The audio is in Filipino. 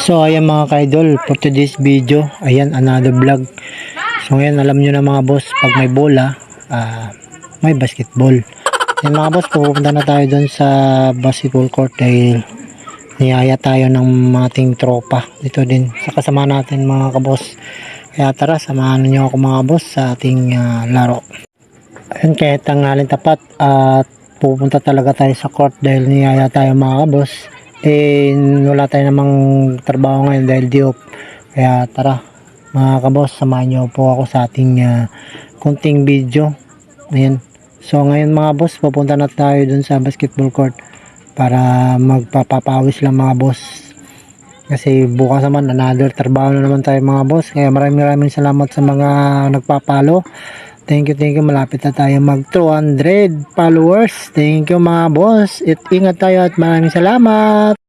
So ayan mga ka-idol, for today's video, ayan another vlog. So ngayon alam nyo na mga boss, pag may bola, may basketball. Ayan mga boss, pupunta na tayo dun sa basketball court dahil niyaya tayo ng ating tropa dito din sa kasama natin mga kaboss. Kaya tara, samahan nyo ako mga boss sa ating laro. Ayan, kaya tanghalin tapat at pupunta talaga tayo sa court dahil niyaya tayo mga kaboss. Wala tayo namang trabaho ngayon dahil diop. Kaya tara mga kaboss, samahan nyo po ako sa ating kunting video. Ayan. So ngayon mga boss, pupunta na tayo dun sa basketball court para magpapapawis lang mga boss. Kasi bukas naman another trabaho na naman tayo mga boss. Kaya maraming salamat sa mga nagpapalo. Thank you. Malapit na tayo mag 200 followers. Thank you mga boss. Ingat tayo at maraming salamat.